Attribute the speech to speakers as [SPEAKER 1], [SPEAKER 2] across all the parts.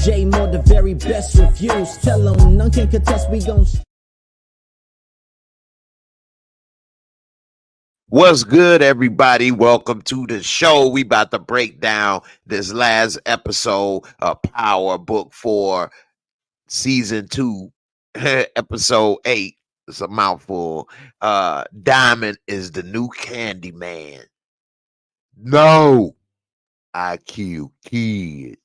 [SPEAKER 1] J Moore, the very best reviews. Tell them none can contest, we gon'
[SPEAKER 2] What's good, everybody? Welcome to the show. We about to break down this last episode of Power Book 4, Season 2, Episode 8. It's a mouthful. Diamond is the new Candyman. No, I kill kids.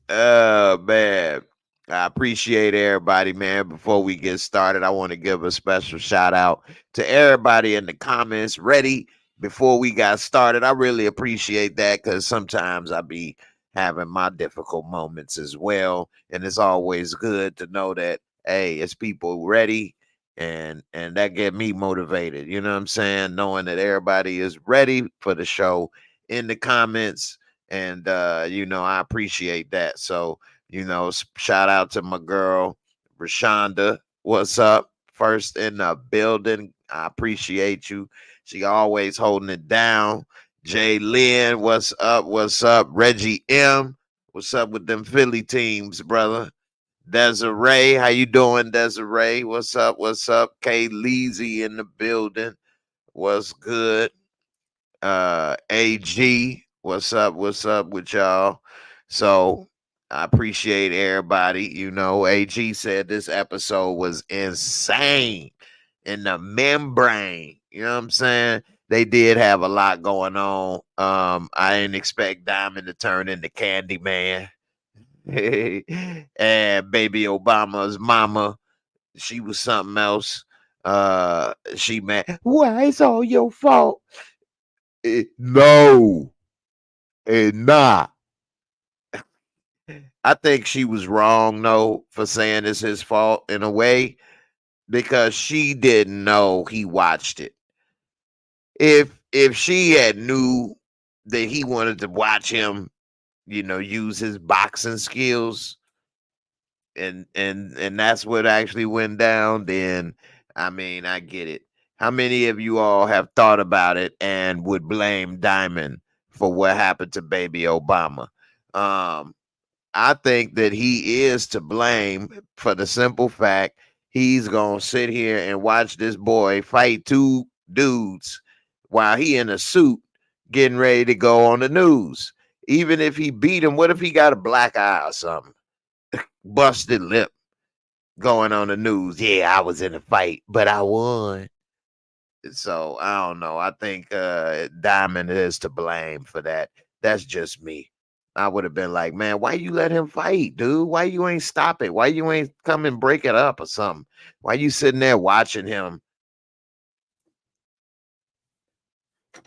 [SPEAKER 2] Oh, man. I appreciate everybody, man. Before we get started, I want to give a special shout out to everybody in the comments. Ready before we got started. I really appreciate that because sometimes I be having my difficult moments as well. And it's always good to know that, hey, it's people ready and that get me motivated. You know what I'm saying? Knowing that everybody is ready for the show in the comments. And, I appreciate that. So, shout out to my girl, Rashonda. What's up? First in the building. I appreciate you. She always holding it down. Jay Lynn, what's up? What's up? Reggie M, what's up with them Philly teams, brother? Desiree, how you doing, Desiree? What's up? What's up? Kay Leezy in the building. What's good? AG, what's up? What's up with y'all? So I appreciate everybody. AG said this episode was insane in the membrane. You know what I'm saying? They did have a lot going on. I didn't expect Diamond to turn into Candyman. And baby Obama's mama, she was something else. She mad. Why it's all your fault? No, and not. I think she was wrong, though, for saying it's his fault in a way, because she didn't know he watched it. If she had knew that he wanted to watch him, use his boxing skills, and that's what actually went down, then I get it. How many of you all have thought about it and would blame Diamond for what happened to baby Obama? I think that he is to blame for the simple fact he's going to sit here and watch this boy fight two dudes while he in a suit getting ready to go on the news. Even if he beat him, what if he got a black eye or something? Busted lip going on the news. Yeah, I was in a fight, but I won. So I don't know. I think Diamond is to blame for that. That's just me. I would have been like, man, why you let him fight, dude? Why you ain't stop it? Why you ain't come and break it up or something? Why you sitting there watching him?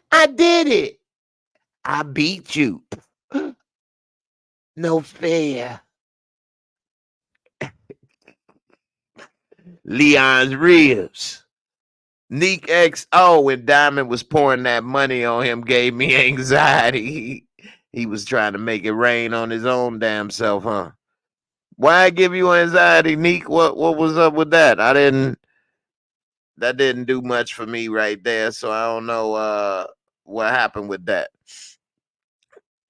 [SPEAKER 2] I did it. I beat you. No fair. Leon's ribs. Neek XO, when Diamond was pouring that money on him, gave me anxiety. He was trying to make it rain on his own damn self, huh? Why give you anxiety, Neek? What was up with that? That didn't do much for me right there, so I don't know what happened with that.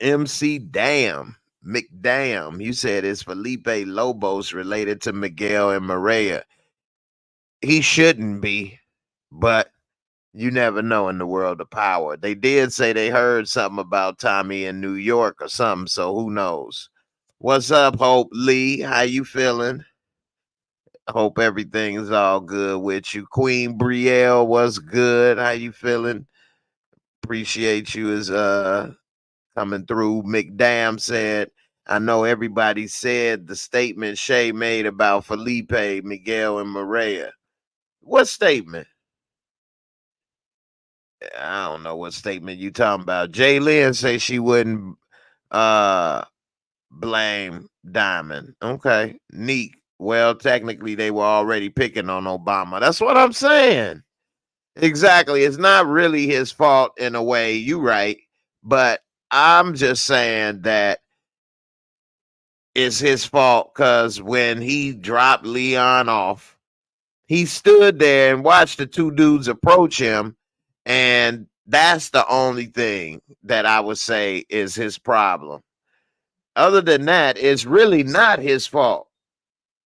[SPEAKER 2] MC McDam, you said is Felipe Lobos related to Miguel and Maria. He shouldn't be, but you never know in the world of power. They did say they heard something about Tommy in New York or something, so who knows? What's up, Hope Lee? How you feeling? Hope everything's all good with you. Queen Brielle, what's good? How you feeling? Appreciate you as coming through. McDam said, I know everybody said the statement Shay made about Felipe, Miguel, and Maria. What statement? I don't know what statement you talking about. Jay Lynn say she wouldn't blame Diamond. Okay. Neat. Well, technically they were already picking on Obama. That's what I'm saying. Exactly. It's not really his fault in a way. You right. But I'm just saying that it's his fault because when he dropped Leon off, he stood there and watched the two dudes approach him, and That's the only thing that I would say is his problem. Other than that, it's really not his fault.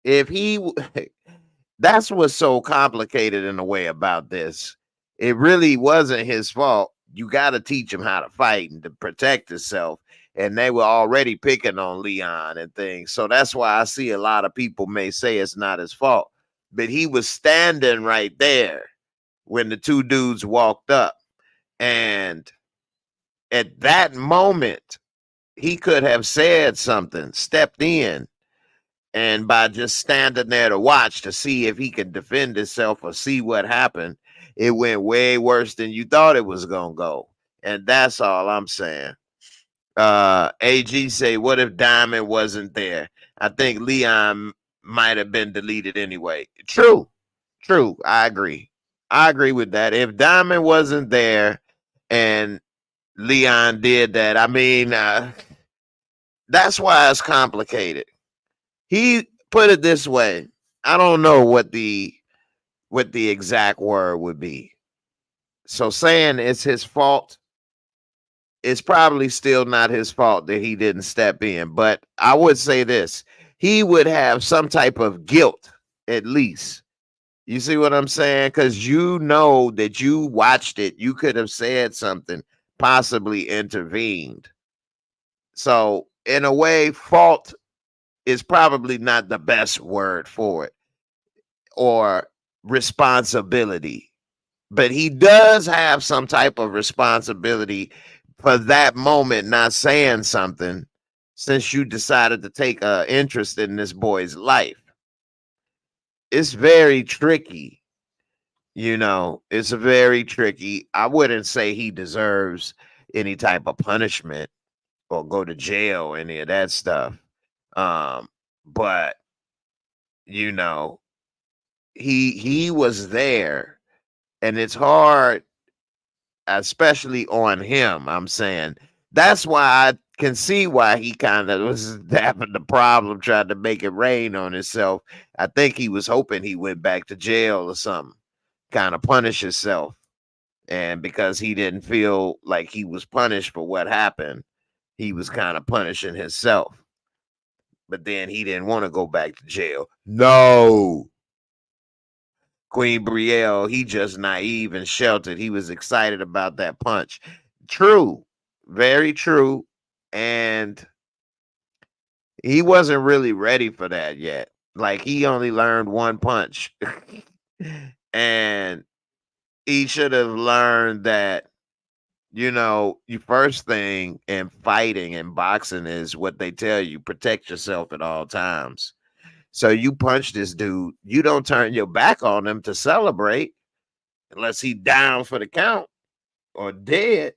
[SPEAKER 2] If he, that's what's so complicated in a way about this. It really wasn't his fault. You got to teach him how to fight and to protect himself. And they were already picking on Leon and things. So that's why I see a lot of people may say it's not his fault. But he was standing right there when the two dudes walked up. And at that moment, he could have said something, stepped in, and by just standing there to watch to see if he could defend himself or see what happened, it went way worse than you thought it was gonna go. And that's all I'm saying. AG say, what if Diamond wasn't there? I think Leon might have been deleted anyway. True. I agree with that. If Diamond wasn't there and Leon did that, I mean, that's why it's complicated. He put it this way. I don't know what the exact word would be. So saying it's his fault, it's probably still not his fault that he didn't step in. But I would say this. He would have some type of guilt, at least. You see what I'm saying? Because you know that you watched it. You could have said something, possibly intervened. So in a way, fault is probably not the best word for it, or responsibility. But he does have some type of responsibility for that moment not saying something, since you decided to take an interest in this boy's life. It's very tricky. It's very tricky. I wouldn't say he deserves any type of punishment or go to jail, any of that stuff. But you know, he was there, and it's hard, especially on him. I'm saying that's why I can see why he kind of was having the problem trying to make it rain on himself. I think he was hoping he went back to jail or something, kind of punish himself. And because he didn't feel like he was punished for what happened, he was kind of punishing himself. But then he didn't want to go back to jail. No. Queen Brielle, he just naive and sheltered. He was excited about that punch. True. Very true. And he wasn't really ready for that yet. Like, he only learned one punch. And he should have learned that, your first thing in fighting and boxing is what they tell you: protect yourself at all times. So you punch this dude, you don't turn your back on him to celebrate unless he down for the count or dead.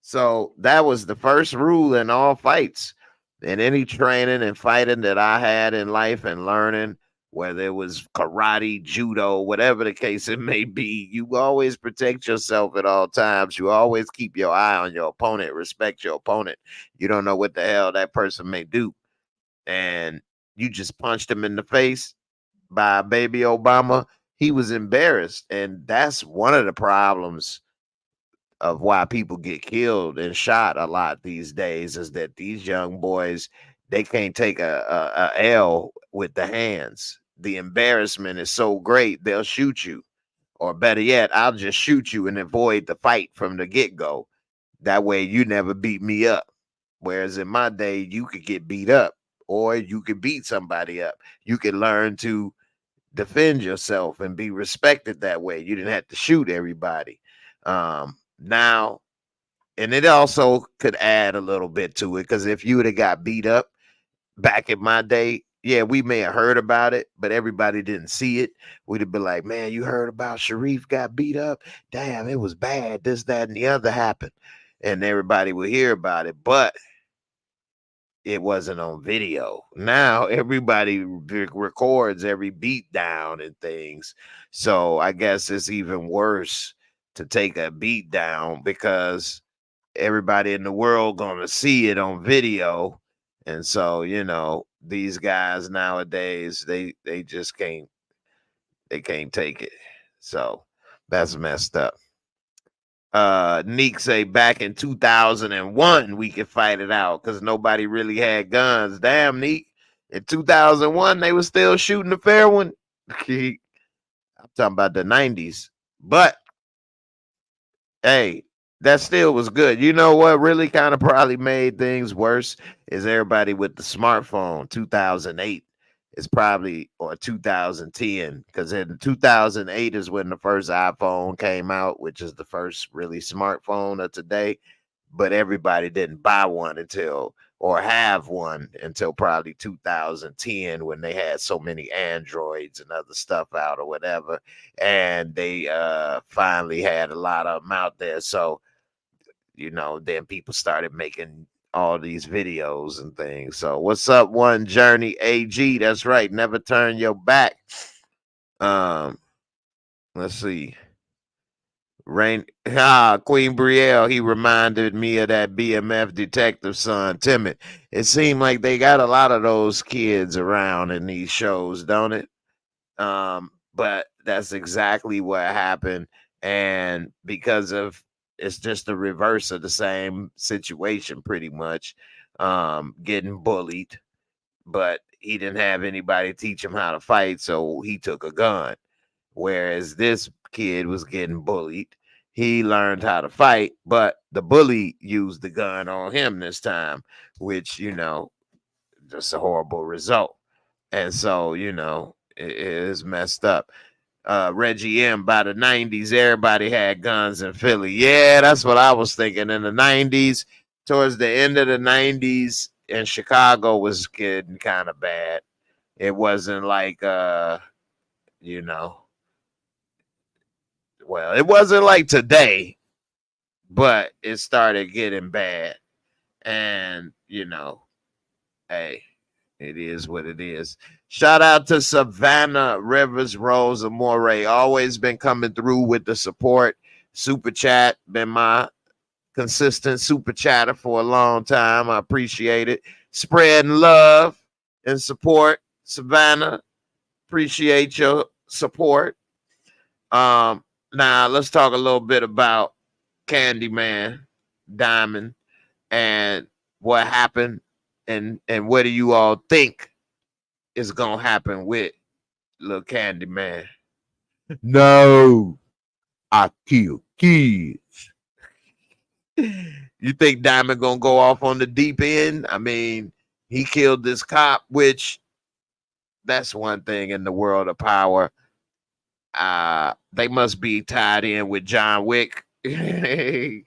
[SPEAKER 2] So that was the first rule in all fights. In any training and fighting that I had in life and learning, whether it was karate, judo, whatever the case it may be, you always protect yourself at all times. You always keep your eye on your opponent, respect your opponent. You don't know what the hell that person may do. And you just punched him in the face by baby Obama. He was embarrassed. And that's one of the problems of why people get killed and shot a lot these days, is that these young boys, they can't take a L with the hands. The embarrassment is so great, they'll shoot you. Or better yet, I'll just shoot you and avoid the fight from the get-go. That way you never beat me up. Whereas in my day, you could get beat up or you could beat somebody up. You could learn to defend yourself and be respected that way. You didn't have to shoot everybody. Now, and it also could add a little bit to it, because if you would have got beat up back in my day, yeah, we may have heard about it, but everybody didn't see it. We'd have been like, man, you heard about Sharif got beat up? Damn, it was bad. This, that, and the other happened. And everybody would hear about it, but it wasn't on video. Now everybody records every beat down and things. So I guess it's even worse to take a beat down, because everybody in the world gonna see it on video. And so, these guys nowadays, they just can't take it. So that's messed up. Neek say back in 2001 we could fight it out because nobody really had guns. Damn, Neek. In 2001 they were still shooting the fair one. I'm talking about the 90s. But hey, that still was good. You know what really kind of probably made things worse is everybody with the smartphone. 2008 is probably, or 2010, because in 2008 is when the first iPhone came out, which is the first really smartphone of today. But everybody didn't buy one until, or have one until probably 2010, when they had so many Androids and other stuff out or whatever, and they finally had a lot of them out there. So then people started making all these videos and things. So what's up, One Journey AG? That's right, never turn your back. Let's see. Queen Brielle, he reminded me of that BMF detective son, Timid. It seemed like they got a lot of those kids around in these shows, don't it? But that's exactly what happened. And because of, it's just the reverse of the same situation, pretty much. Getting bullied, but he didn't have anybody teach him how to fight, so he took a gun. Whereas this kid was getting bullied. He learned how to fight, but the bully used the gun on him this time, which, just a horrible result. And so, it is messed up. Reggie M, by the 90s, everybody had guns in Philly. Yeah, that's what I was thinking. In the 90s, towards the end of the 90s, in Chicago was getting kind of bad. It wasn't like, well, it wasn't like today, but it started getting bad. And, hey, it is what it is. Shout out to Savannah Rivers Rose Amore. Always been coming through with the support. Super Chat, been my consistent super chatter for a long time. I appreciate it. Spreading love and support. Savannah, appreciate your support. Now let's talk a little bit about Candyman, Diamond, and what happened, and what do you all think is gonna happen with little Candyman? No, I kill kids. You think Diamond gonna go off on the deep end? I mean, he killed this cop, which that's one thing in the world of power. They must be tied in with John Wick. They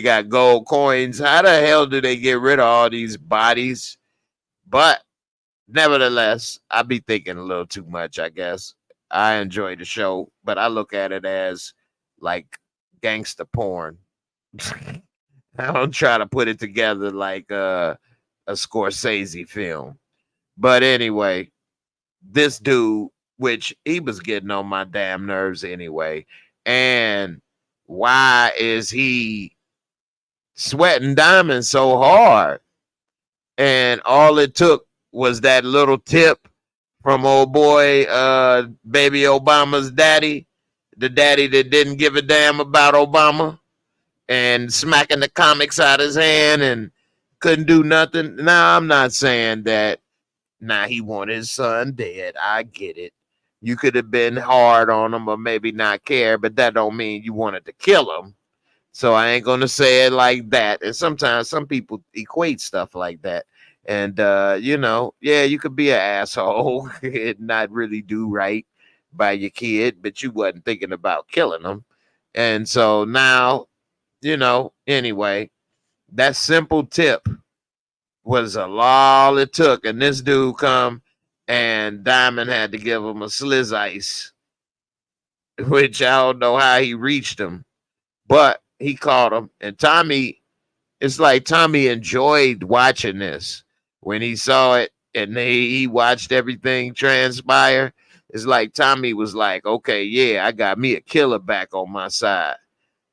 [SPEAKER 2] got gold coins. How the hell do they get rid of all these bodies? But nevertheless, I be thinking a little too much, I guess. I enjoy the show, but I look at it as like gangster porn. I don't try to put it together like a Scorsese film. But anyway, this dude, which he was getting on my damn nerves anyway. And why is he sweating Diamond so hard? And all it took was that little tip from old boy, baby Obama's daddy, the daddy that didn't give a damn about Obama, and smacking the comics out his hand and couldn't do nothing. Now, I'm not saying that. Now he wanted his son dead. I get it. You could have been hard on him or maybe not care, but that don't mean you wanted to kill him. So I ain't gonna say it like that. And sometimes some people equate stuff like that. And yeah, you could be an asshole and not really do right by your kid, but you wasn't thinking about killing them. And so now, anyway, that simple tip was all it took. And this dude come and Diamond had to give him a sliz ice, which I don't know how he reached him, but he caught him. And Tommy, it's like Tommy enjoyed watching this when he saw it and he watched everything transpire. It's like Tommy was like, okay, yeah, I got me a killer back on my side.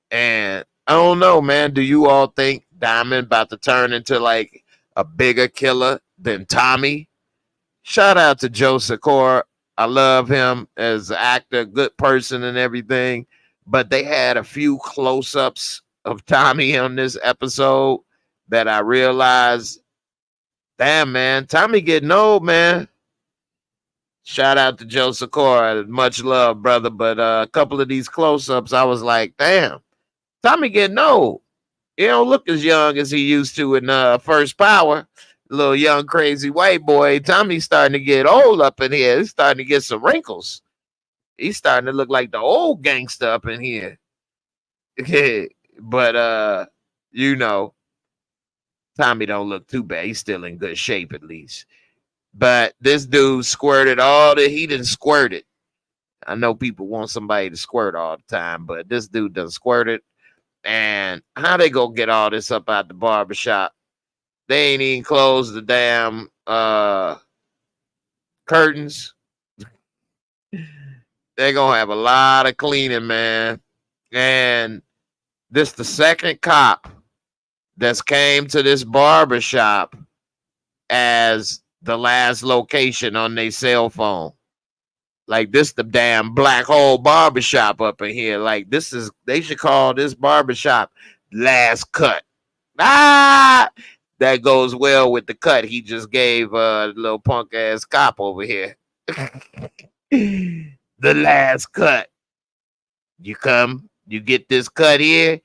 [SPEAKER 2] And I don't know, man. Do you all think Diamond about to turn into like a bigger killer than Tommy? Shout out to Joe Sikora. I love him as an actor, good person and everything. but they had a few close-ups of Tommy on this episode that I realized, damn, man, Tommy getting old, man. Shout out to Joe Sikora. Much love, brother. But a couple of these close-ups, I was like, damn, Tommy getting old. He don't look as young as he used to in First Power. Little young crazy white boy. Tommy's starting to get old up in here. He's starting to get some wrinkles. He's starting to look like the old gangster up in here. But you know, Tommy don't look too bad. He's still in good shape at least. But this dude squirted all that he didn't squirt it. I know people want somebody to squirt all the time, but this dude done squirted. And how they gonna get all this up out the barbershop? They ain't even closed the damn curtains. They're gonna have a lot of cleaning, man. And this the second cop that's came to this barbershop as the last location on their cell phone. Like this the damn black hole barbershop up in here. Like this is, they should call this barbershop Last Cut. Ah, that goes well with the cut he just gave a little punk ass cop over here. The last cut. You come, you get this cut here,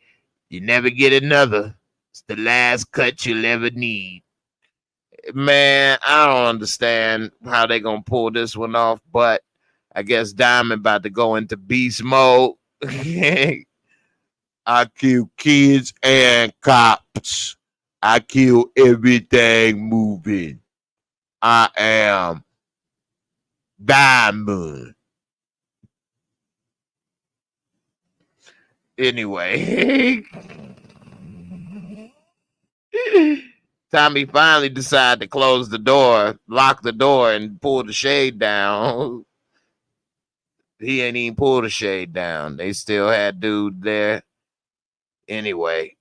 [SPEAKER 2] you never get another. It's the last cut you'll ever need. Man, I don't understand how they gonna pull this one off, but I guess Diamond about to go into beast mode. I kill kids and cops. I kill everything moving. I am Diamond. Anyway. Tommy finally decided to close the door, lock the door, and pull the shade down. He ain't even pulled the shade down. They still had dude there. Anyway,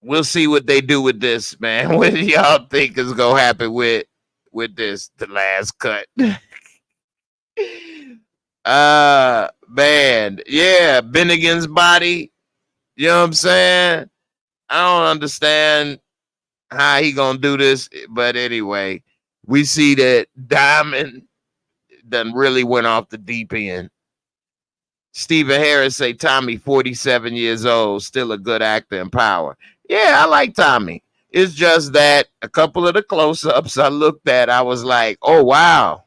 [SPEAKER 2] we'll see what they do with this, man. What do y'all think is gonna happen with this? The last cut. Man, yeah, Bennigan's body. You know what I'm saying? I don't understand how he gonna do this, but anyway, we see that Diamond done really went off the deep end. Stephen Harris say Tommy 47 years old, still a good actor in Power. Yeah, I like Tommy. It's just that a couple of the close-ups I looked at, I was like, oh wow,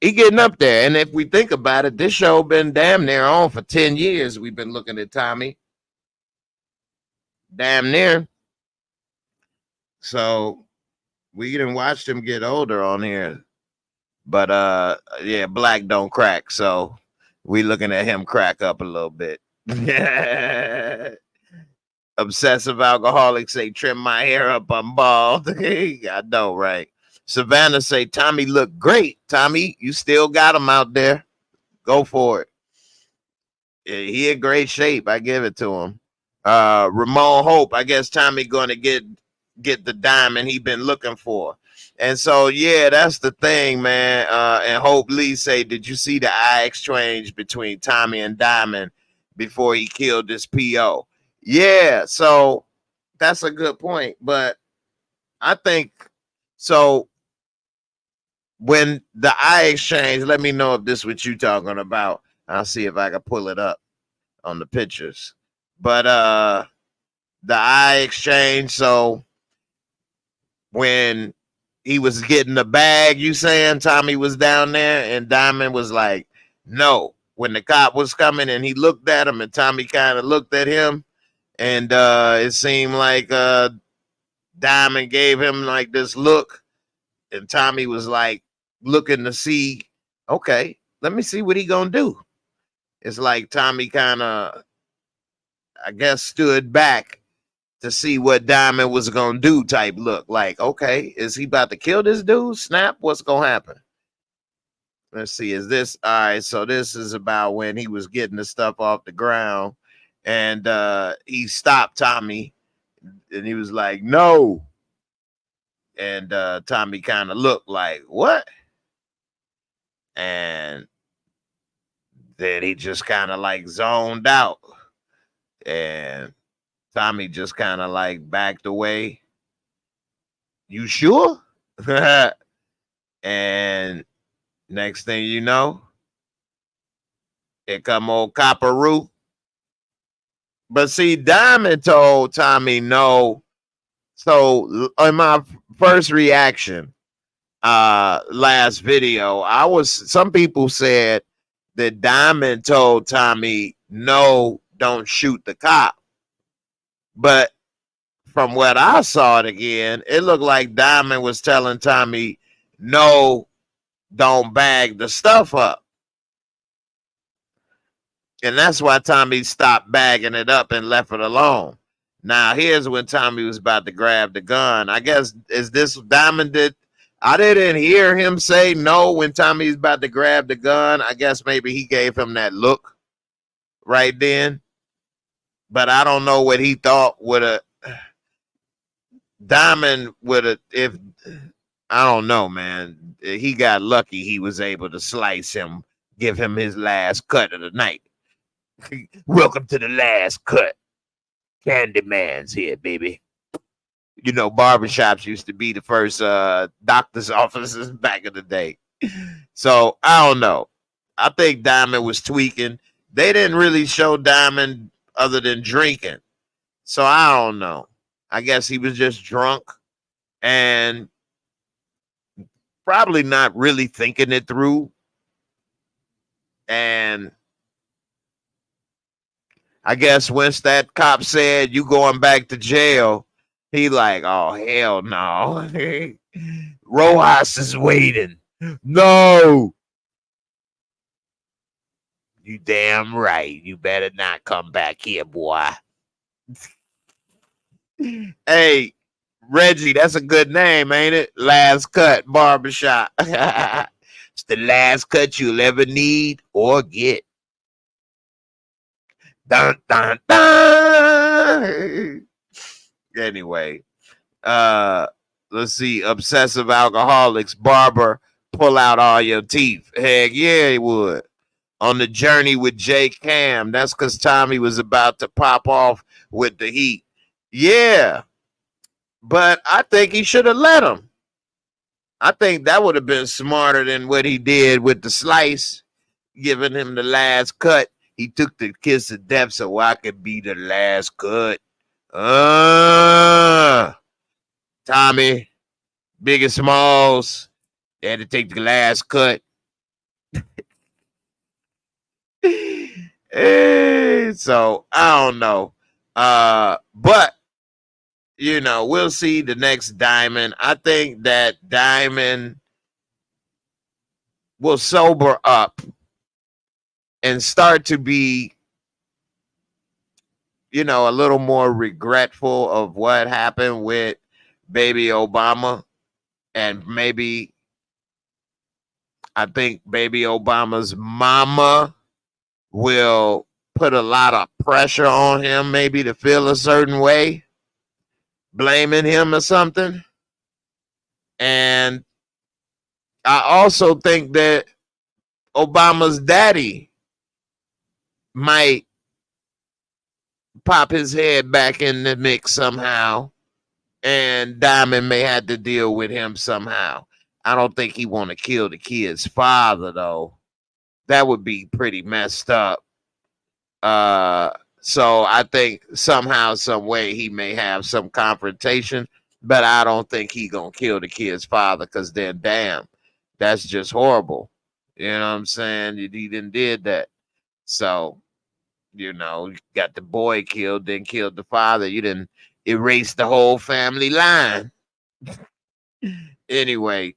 [SPEAKER 2] he getting up there. And if we think about it, this show been damn near on for 10 years. We've been looking at Tommy. Damn near. So we didn't watch him get older on here. But yeah, black don't crack. So we looking at him crack up a little bit. Obsessive alcoholic say trim my hair up, I'm bald. I know, right? Savannah say Tommy look great. Tommy, you still got him out there. Go for it. Yeah, he in great shape. I give it to him. Ramon Hope, I guess Tommy gonna get the diamond he been looking for. And so, yeah, that's the thing, man. And Hope Lee say, did you see the eye exchange between Tommy and Diamond before he killed this PO? Yeah, so that's a good point. But I think, so when the eye exchange, let me know if this is what you talking about. I'll see if I can pull it up on the pictures. But the eye exchange, so when he was getting the bag, you saying Tommy was down there and Diamond was like, no. When the cop was coming and he looked at him and Tommy kind of looked at him and it seemed like Diamond gave him like this look and Tommy was like looking to see, okay, let me see what he gonna do. It's like Tommy kind of, I guess, stood back to see what Diamond was going to do type look. Like, okay, is he about to kill this dude? Snap, what's going to happen? Let's see, is this, all right, so this is about when he was getting the stuff off the ground and he stopped Tommy and he was like, no. And Tommy kind of looked like, what? And Then he just kind of like zoned out. And Tommy just kind of like backed away. You sure? And next thing you know, here come old Copperoo. But see, Diamond told Tommy no. So in my first reaction, last video, some people said that Diamond told Tommy, no, don't shoot the cop. But from what I saw it again, it looked like Diamond was telling Tommy, no, don't bag the stuff up. And that's why Tommy stopped bagging it up and left it alone. Now, here's when Tommy was about to grab the gun. I guess, is this Diamond did? I didn't hear him say no when Tommy's about to grab the gun. I guess maybe he gave him that look right then. But I don't know what he thought would have. Diamond would have, if, I don't know, man. He got lucky he was able to slice him, give him his last cut of the night. Welcome to the last cut. Candyman's here, baby. You know, barbershops used to be the first doctor's offices back in the day. So, I don't know. I think Diamond was tweaking. They didn't really show Diamond other than drinking. So, I don't know. I guess he was just drunk and probably not really thinking it through. And I guess once that cop said, you going back to jail, he like, oh, hell no. Rojas is waiting. No. You damn right. You better not come back here, boy. Hey, Reggie, that's a good name, ain't it? Last Cut Barbershop. It's the last cut you'll ever need or get. Dun, dun, dun. Anyway, let's see. Obsessive alcoholics, barber, pull out all your teeth. Heck yeah, he would. On the journey with J Cam. That's because Tommy was about to pop off with the heat. Yeah. But I think he should have let him. I think that would have been smarter than what he did with the slice, giving him the last cut. He took the kiss of death so I could be the last cut. Tommy, Big and Smalls, they had to take the last cut. So, I don't know. But, you know, we'll see the next Diamond. I think that Diamond will sober up and start to be, you know, a little more regretful of what happened with baby Obama. And maybe, I think baby Obama's mama will put a lot of pressure on him, maybe to feel a certain way, blaming him or something. And I also think that Obama's daddy might pop his head back in the mix somehow, and Diamond may have to deal with him somehow. I don't think he want to kill the kid's father, though. That would be pretty messed up. So I think somehow, some way, he may have some confrontation, but I don't think he gonna kill the kid's father, because then, damn, that's just horrible. You know what I'm saying? He did that. So, you know, you got the boy killed, then killed the father. You didn't erase the whole family line. Anyway,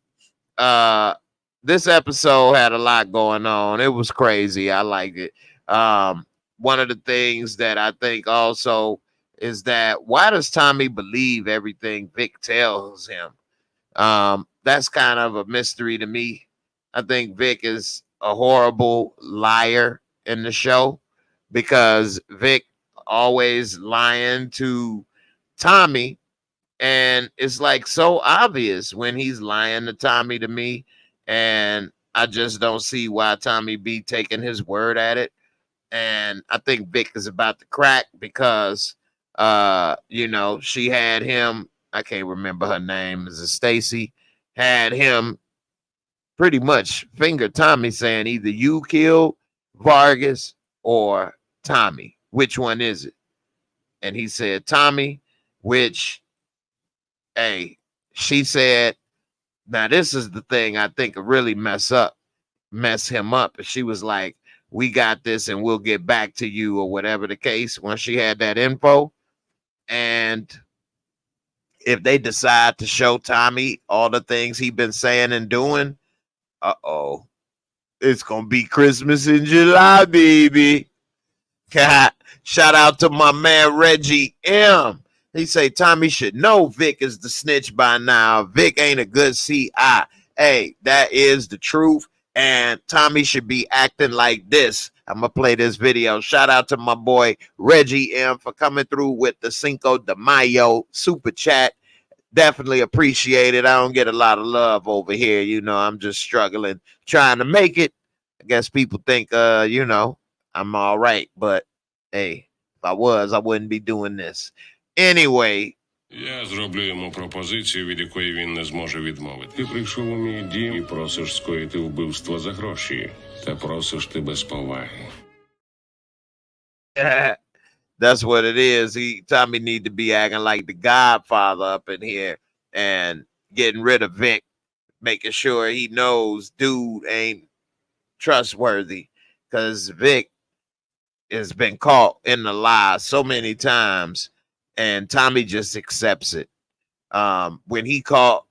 [SPEAKER 2] this episode had a lot going on. It was crazy. I liked it. One of the things that I think also is that, why does Tommy believe everything Vic tells him? That's kind of a mystery to me. I think Vic is a horrible liar in the show, because Vic always lying to Tommy, and it's like so obvious when he's lying to Tommy, to me. And I just don't see why Tommy B taking his word at it. And I think Vic is about to crack because you know, she had him, I can't remember her name, is it Stacy, had him pretty much finger Tommy saying either you killed Vargas or Tommy. Which one is it? And he said Tommy, which, hey, she said, now this is the thing I think really mess him up. And she was like, we got this and we'll get back to you or whatever the case once she had that info. And if they decide to show Tommy all the things he been saying and doing, uh-oh, it's gonna be Christmas in July, baby. Shout out to my man Reggie M. He say Tommy should know Vic is the snitch by now. Vic ain't a good CI. Hey, that is the truth. And Tommy should be acting like this. I'm going to play this video. Shout out to my boy Reggie M for coming through with the Cinco de Mayo super chat. Definitely appreciate it. I don't get a lot of love over here. You know, I'm just struggling, trying to make it. I guess people think, you know, I'm all right. But, hey, if I was, I wouldn't be doing this. Anyway.
[SPEAKER 3] Я зроблю йому пропозицію, від якої він не зможе відмовити. Ти прийшов у мій дім і просиш скоїти вбивство за гроші. Та просиш ти без поваги.
[SPEAKER 2] That's what it is. Tommy need to be acting like the Godfather up in here and getting rid of Vic, making sure he knows dude ain't trustworthy because Vic has been caught in the lie so many times and Tommy just accepts it. When he caught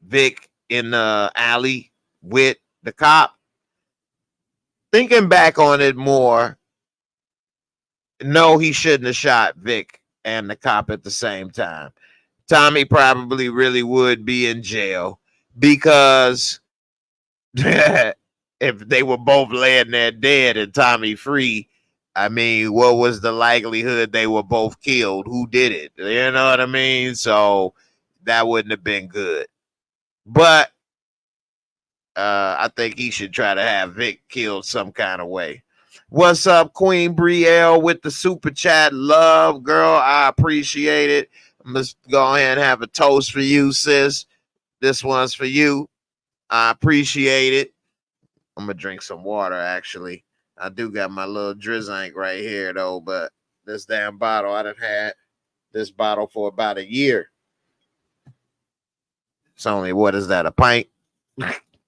[SPEAKER 2] Vic in the alley with the cop, thinking back on it more, no, he shouldn't have shot Vic and the cop at the same time. Tommy probably really would be in jail because if they were both laying there dead and Tommy free, I mean, what was the likelihood they were both killed? Who did it? You know what I mean? So that wouldn't have been good. But I think he should try to have Vic killed some kind of way. What's up, Queen Brielle with the super chat? Love, girl. I appreciate it. I'm just go ahead and have a toast for you, sis. This one's for you. I appreciate it. I'm going to drink some water, actually. I do got my little drizzank right here, though, but this damn bottle, I done had this bottle for about a year. It's only, what is that, a pint?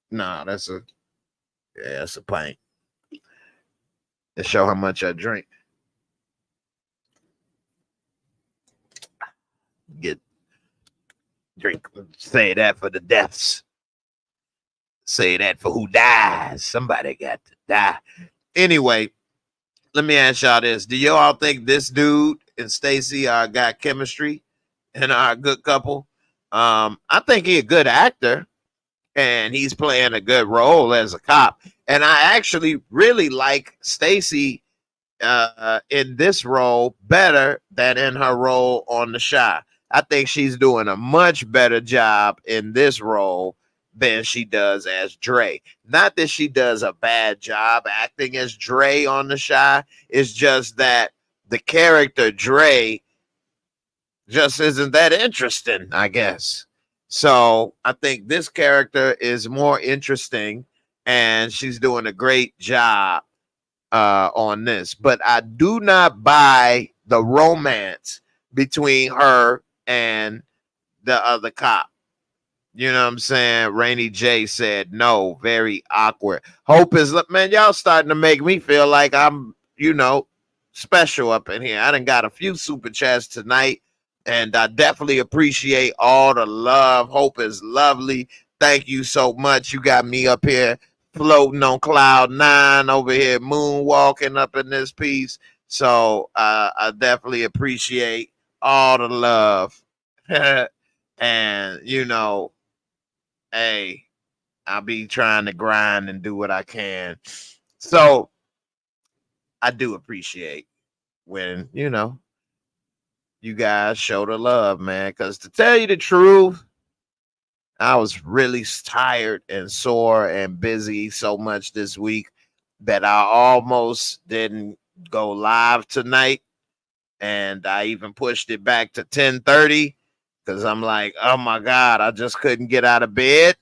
[SPEAKER 2] Nah, that's a pint. To show how much I drink. Drink, say that for the deaths. Say that for who dies. Somebody got to die. Anyway, let me ask y'all this. Do y'all think this dude and Stacy got chemistry and are a good couple? I think he's a good actor and he's playing a good role as a cop. And I actually really like Stacy in this role better than in her role on The Chi. I think she's doing a much better job in this role than she does as Dre. Not that she does a bad job acting as Dre on The Chi. It's just that the character Dre just isn't that interesting, I guess. So I think this character is more interesting and she's doing a great job on this. But I do not buy the romance between her and the other cop. You know what I'm saying? Rainy J said no, very awkward. Hope is, man, y'all starting to make me feel like I'm, you know, special up in here. I done got a few super chats tonight, and I definitely appreciate all the love. Hope is lovely. Thank you so much. You got me up here floating on cloud 9 over here, moonwalking up in this piece. So I definitely appreciate all the love. And, you know, hey, I'll be trying to grind and do what I can. So I do appreciate when, you know, you guys show the love, man. Because to tell you the truth, I was really tired and sore and busy so much this week that I almost didn't go live tonight. And I even pushed it back to 10:30 because I'm like, oh my God, I just couldn't get out of bed.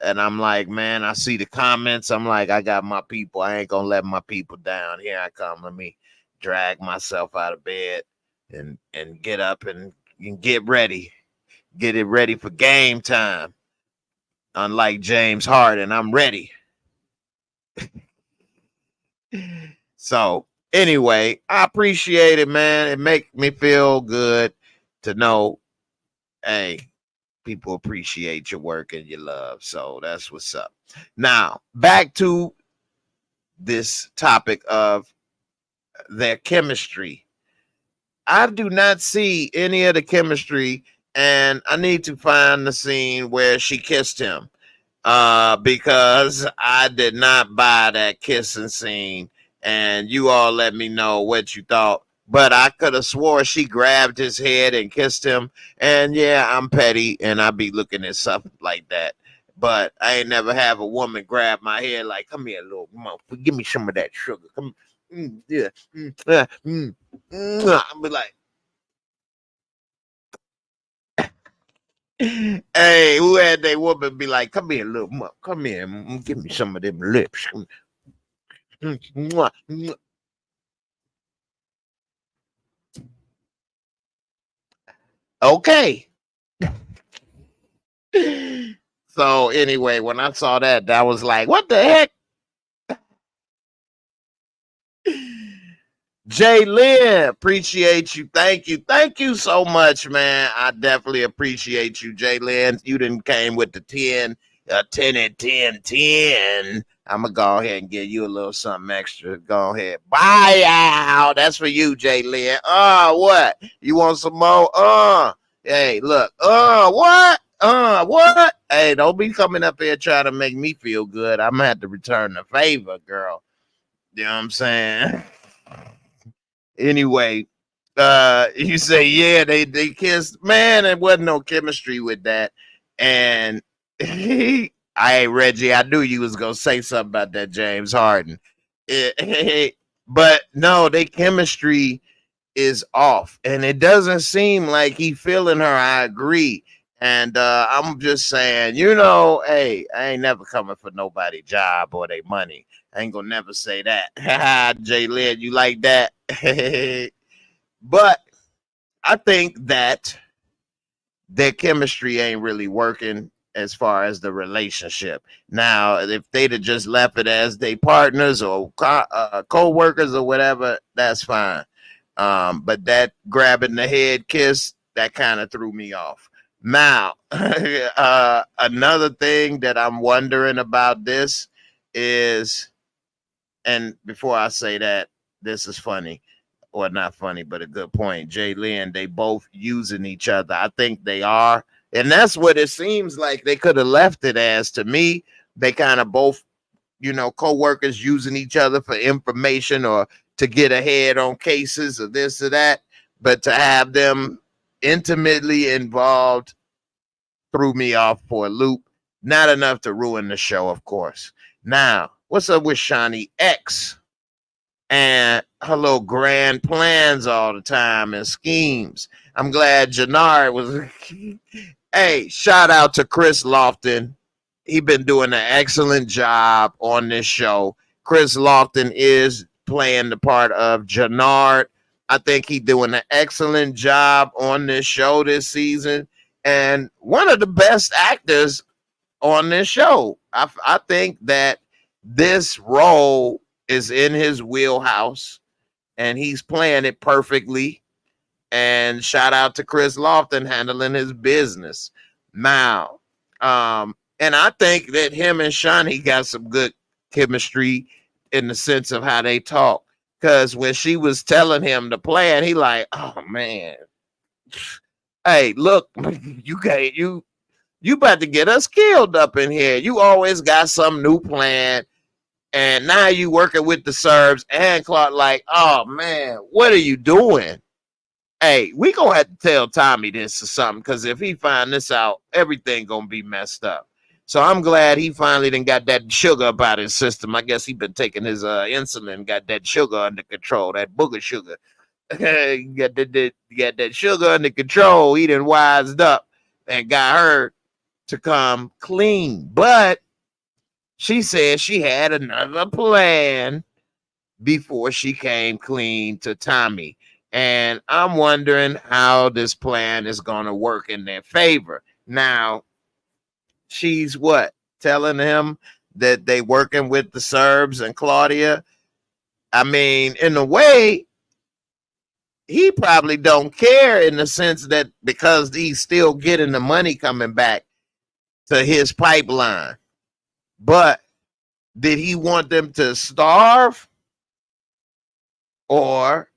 [SPEAKER 2] And I'm like, man, I see the comments. I'm like, I got my people. I ain't gonna let my people down. Here I come. Let me drag myself out of bed and get up and get ready. Get it ready for game time. Unlike James Harden, I'm ready. So anyway, I appreciate it, man. It makes me feel good to know, hey, people appreciate your work and your love. So that's what's up. Now, back to this topic of their chemistry. I do not see any of the chemistry, and I need to find the scene where she kissed him. Because I did not buy that kissing scene, and you all let me know what you thought. But I could have swore she grabbed his head and kissed him. And yeah, I'm petty, and I be looking at stuff like that. But I ain't never have a woman grab my head like, "Come here, little motherfucker, give me some of that sugar. Come, yeah, I'll be like, hey, who had that woman be like, come here, little mother, come here, give me some of them lips. Okay. So anyway, when I saw that, I was like, what the heck? Jay Lynn, appreciate you. Thank you. Thank you so much, man. I definitely appreciate you, Jay Lynn. You didn't came with the 10 and 10. I'm going to go ahead and give you a little something extra. Go ahead. Bye out. That's for you, Jay Lynn. What? You want some more? Hey, look. What? What? Hey, don't be coming up here trying to make me feel good. I'm going to have to return the favor, girl. You know what I'm saying? Anyway, you say, yeah, they kissed. Man, there wasn't no chemistry with that. And hey, Reggie, I knew you was gonna say something about that James Harden. But no, their chemistry is off, and it doesn't seem like he feeling her. I agree. And I'm just saying, hey, I ain't never coming for nobody job or they money. I ain't gonna never say that. Jay Lynn, you like that? But I think that their chemistry ain't really working as far as the relationship. Now, if they'd have just left it as they partners or co-workers or whatever, that's fine. But that grabbing the head kiss, that kind of threw me off. Now, another thing that I'm wondering about this is, and before I say that, this is funny. Or not funny, but a good point. Jay Lynn, they both using each other. I think they are. And that's what it seems like they could have left it as to me. They kind of both, co-workers using each other for information or to get ahead on cases or this or that. But to have them intimately involved threw me off for a loop. Not enough to ruin the show, of course. Now, what's up with Shawnee X? And her little grand plans all the time and schemes. I'm glad Jannard was. Hey, shout out to Chris Lofton. He been doing an excellent job on this show. Chris Lofton is playing the part of Jannard. I think he's doing an excellent job on this show this season. And one of the best actors on this show. I think that this role is in his wheelhouse and he's playing it perfectly. And shout out to Chris Lofton handling his business. Now, and I think that him and Shawnee got some good chemistry in the sense of how they talk. Because when she was telling him the plan, he like, oh man, hey, look, you about to get us killed up in here. You always got some new plan. And now you working with the Serbs and Clark like, oh man, what are you doing? Hey, we gonna have to tell Tommy this or something, because if he find this out, everything gonna be messed up. So I'm glad he finally done got that sugar up out of his system. I guess he been taking his insulin, got that sugar under control, that booger sugar. got that sugar under control. He done wised up and got her to come clean. But she said she had another plan before she came clean to Tommy. And I'm wondering how this plan is going to work in their favor. Now, she's what? Telling him that they working with the Serbs and Claudia. I mean, in a way, he probably don't care, in the sense that because he's still getting the money coming back to his pipeline. But did he want them to starve? Or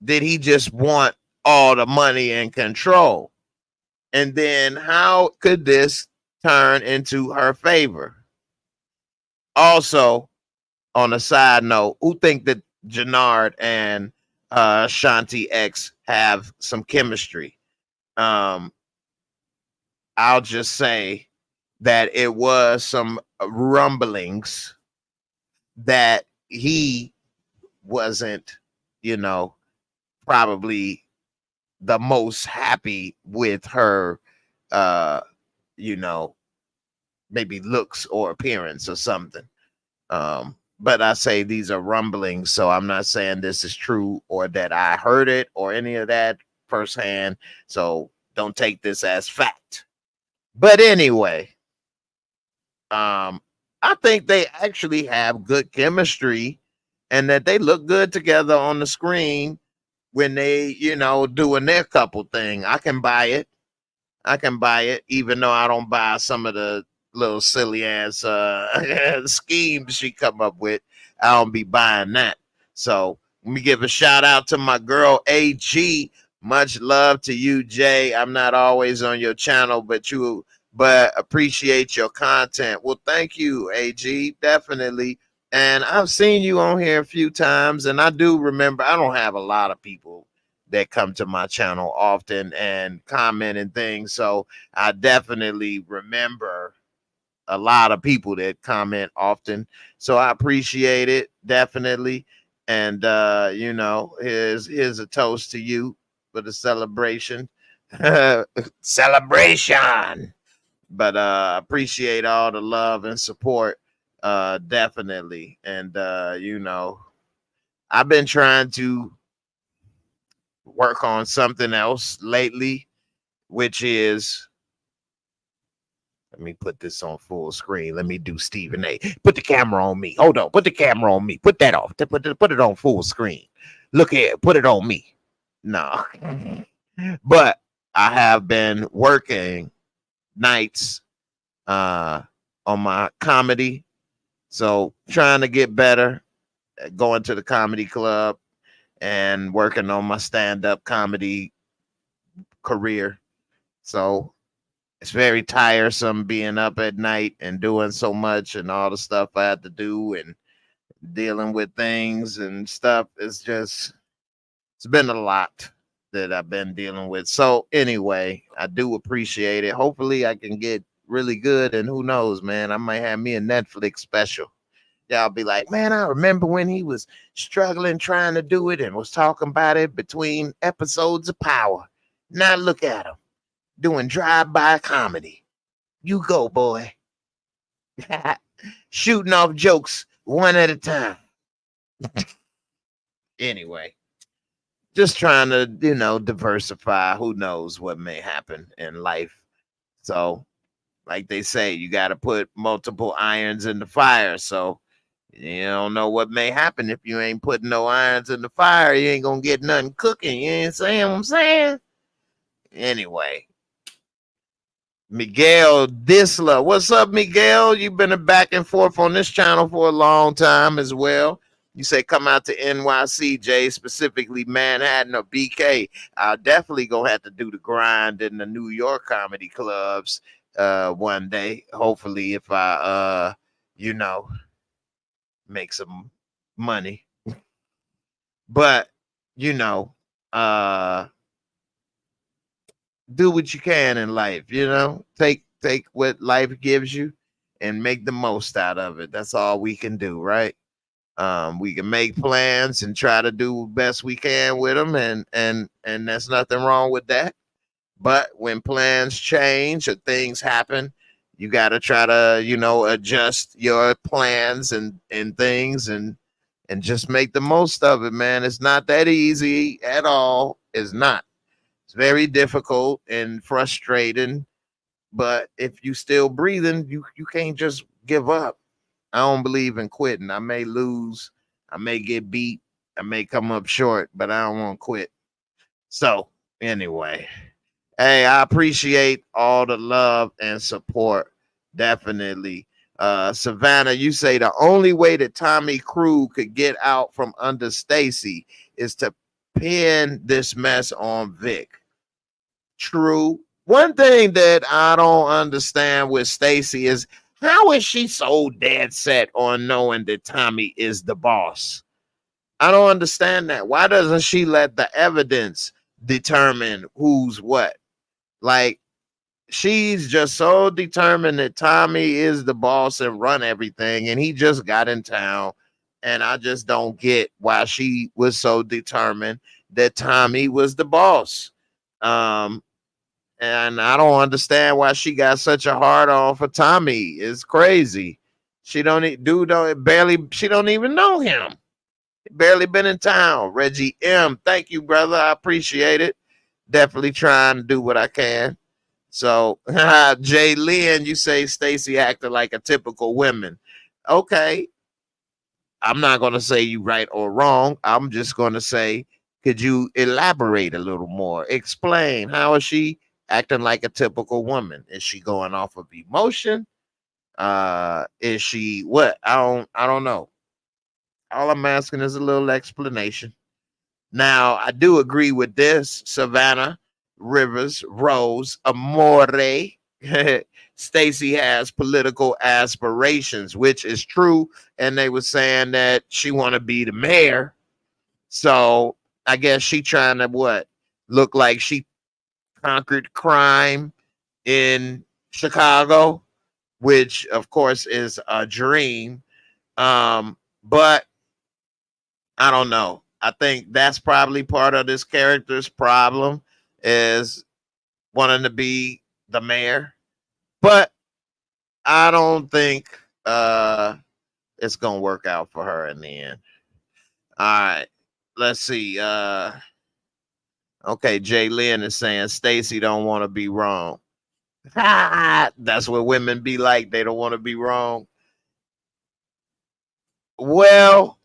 [SPEAKER 2] did he just want all the money and control? And then how could this turn into her favor? Also, on a side note, who think that Jannard and Shanti X have some chemistry? I'll just say that it was some rumblings that he wasn't, probably the most happy with her, maybe looks or appearance or something. But I say these are rumblings, so I'm not saying this is true or that I heard it or any of that firsthand. So don't take this as fact. But anyway, I think they actually have good chemistry and that they look good together on the screen when they, doing their couple thing. I can buy it, even though I don't buy some of the little silly ass schemes she come up with. I don't be buying that. So let me give a shout out to my girl AG. Much love to you, Jay. I'm not always on your channel, but appreciate your content. Well, thank you, AG. Definitely. And I've seen you on here a few times, and I do remember, I don't have a lot of people that come to my channel often and comment and things. So I definitely remember a lot of people that comment often. So I appreciate it, definitely. And here's a toast to you for the celebration. Celebration. But appreciate all the love and support. Definitely. And I've been trying to work on something else lately, which is, let me put this on full screen. Let me do Stephen A. Put the camera on me. Hold on. Put the camera on me. Put that off. Put it on full screen. Look here. Put it on me. No. But I have been working nights on my comedy. So trying to get better, going to the comedy club and working on my stand-up comedy career. So it's very tiresome being up at night and doing so much and all the stuff I had to do and dealing with things and stuff. It's been a lot that I've been dealing with. So anyway, I do appreciate it. Hopefully I can get really good, and who knows, man, I might have me a Netflix special. Y'all be like, man, I remember when he was struggling trying to do it and was talking about it between episodes of Power. Now look at him doing drive-by comedy. You go, boy. Shooting off jokes one at a time. Anyway, just trying to, diversify. Who knows what may happen in life. So, like they say, you got to put multiple irons in the fire. So, you don't know what may happen if you ain't putting no irons in the fire. You ain't going to get nothing cooking. You ain't saying what I'm saying? Anyway. Miguel Disla. What's up, Miguel? You've been a back and forth on this channel for a long time as well. You say come out to NYC, Jay, specifically Manhattan or BK. I'll definitely gonna have to do the grind in the New York comedy clubs one day. Hopefully, if I make some money. But do what you can in life, you know. Take what life gives you and make the most out of it. That's all we can do, right? We can make plans and try to do the best we can with them, and there's nothing wrong with that. But when plans change or things happen, you got to try to, you know, adjust your plans and things and just make the most of it, man. It's not that easy at all. It's not. It's very difficult and frustrating. But if you still breathing, you can't just give up. I don't believe in quitting. I may lose, I may get beat, I may come up short, but I don't want to quit. So anyway, hey, I appreciate all the love and support. Definitely. Savannah, you say the only way that Tommy Crew could get out from under Stacy is to pin this mess on Vic. True. One thing that I don't understand with Stacy is how is she so dead set on knowing that Tommy is the boss? I don't understand that. Why doesn't she let the evidence determine who's what? Like, she's just so determined that Tommy is the boss and run everything, and he just got in town. And I just don't get why she was so determined that Tommy was the boss. Um, and I don't understand why she got such a hard on for Tommy. It's crazy. She don't she don't even know him. Barely been in town. Reggie M, thank you, brother. I appreciate it. Definitely trying to do what I can. So, Jay Lynn, you say Stacy acted like a typical woman. Okay. I'm not going to say you right or wrong. I'm just going to say, could you elaborate a little more? Explain. How is she acting like a typical woman? Is she going off of emotion? Is she what? I don't know. All I'm asking is a little explanation. Now, I do agree with this, Savannah, Rivers, Rose, Amore. Stacy has political aspirations, which is true. And they were saying that she want to be the mayor. So I guess she trying to what? Look like she conquered crime in Chicago, which of course is a dream. But I don't know. I think that's probably part of this character's problem is wanting to be the mayor. But I don't think it's gonna work out for her in the end. All right. Let's see. Okay, Jay Lynn is saying Stacy don't want to be wrong. That's what women be like. They don't want to be wrong. Well,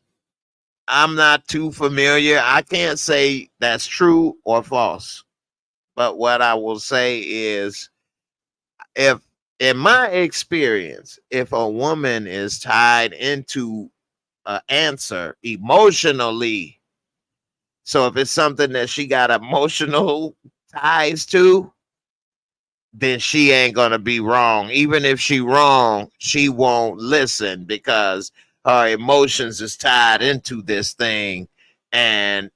[SPEAKER 2] I'm not too familiar. I can't say that's true or false. But what I will say is if in my experience, if a woman is tied into an answer emotionally, so if it's something that she got emotional ties to, then she ain't gonna be wrong. Even if she wrong, she won't listen because her emotions is tied into this thing, and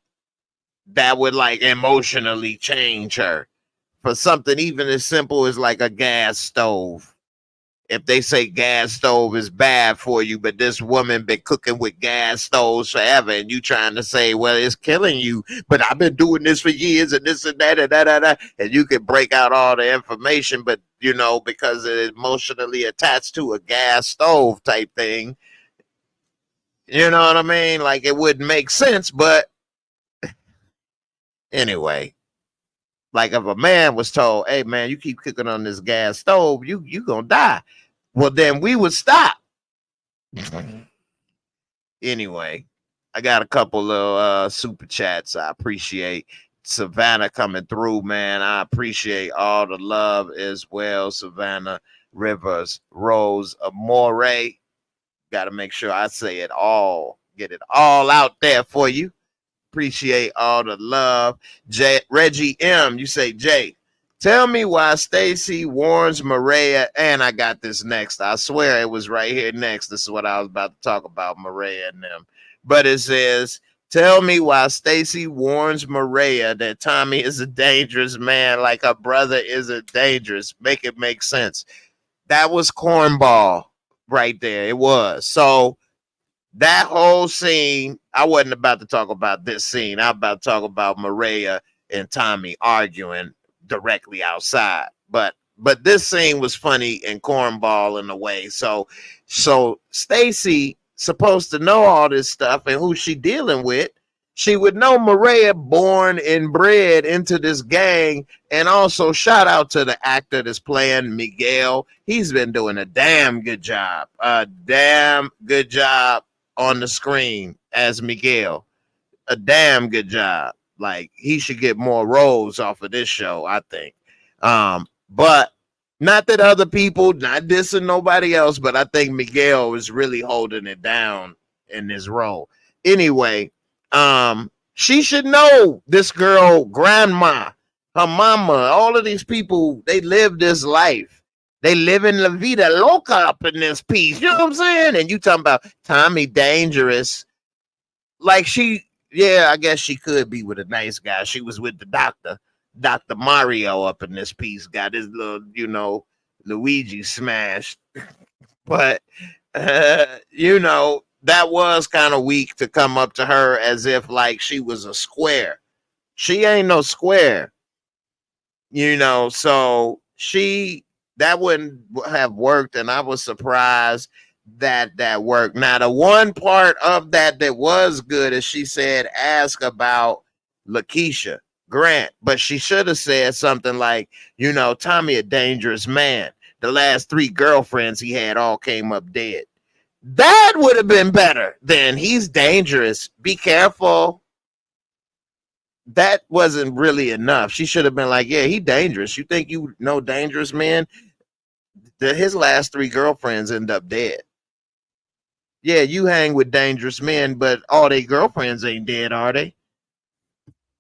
[SPEAKER 2] that would like emotionally change her for something even as simple as like a gas stove. If they say gas stove is bad for you, but this woman been cooking with gas stoves forever, and you trying to say, well, it's killing you, but I've been doing this for years and this and that and that, and you can break out all the information, but you know, because it's emotionally attached to a gas stove type thing, you know what I mean? Like it wouldn't make sense, but anyway. Like if a man was told, hey man, you keep cooking on this gas stove, you gonna die. Well, then we would stop. Anyway, I got a couple of super chats. I appreciate Savannah coming through, man. I appreciate all the love as well. Savannah, Rivers, Rose, Amore. Got to make sure I say it all, get it all out there for you. Appreciate all the love. Reggie M, you say, Jay, tell me why Stacy warns Maria, and I got this next. I swear it was right here next. This is what I was about to talk about, Maria and them. But it says, Tell me why Stacy warns Maria that Tommy is a dangerous man, like her brother isn't dangerous. Make it make sense. That was cornball right there. It was. So that whole scene, I wasn't about to talk about this scene. I'm about to talk about Maria and Tommy arguing directly outside. But this scene was funny and cornball in a way. So Stacy supposed to know all this stuff and who she dealing with. She would know Maria born and bred into this gang. And also shout out to the actor that's playing Miguel. He's been doing a damn good job. A damn good job on the screen as Miguel. A damn good job. Like, he should get more roles off of this show, I think. But not that other people, not dissing nobody else, but I think Miguel is really holding it down in this role. Anyway, she should know this girl, grandma, her mama, all of these people, they live this life. They live in La Vida Loca up in this piece. You know what I'm saying? And you talking about Tommy dangerous. Like yeah, I guess she could be with a nice guy. She was with the doctor. Dr. Mario up in this piece. Got his little, Luigi smashed. But, that was kind of weak to come up to her as if like she was a square. She ain't no square. So that wouldn't have worked, and I was surprised that worked. Now, the one part of that was good is she said, ask about Lakeisha Grant, but she should have said something like, Tommy a dangerous man. The last 3 girlfriends he had all came up dead. That would have been better than he's dangerous. Be careful. That wasn't really enough. She should have been like, yeah, he dangerous. You think you know dangerous man? His last 3 girlfriends end up dead. Yeah, you hang with dangerous men, but all their girlfriends ain't dead, are they?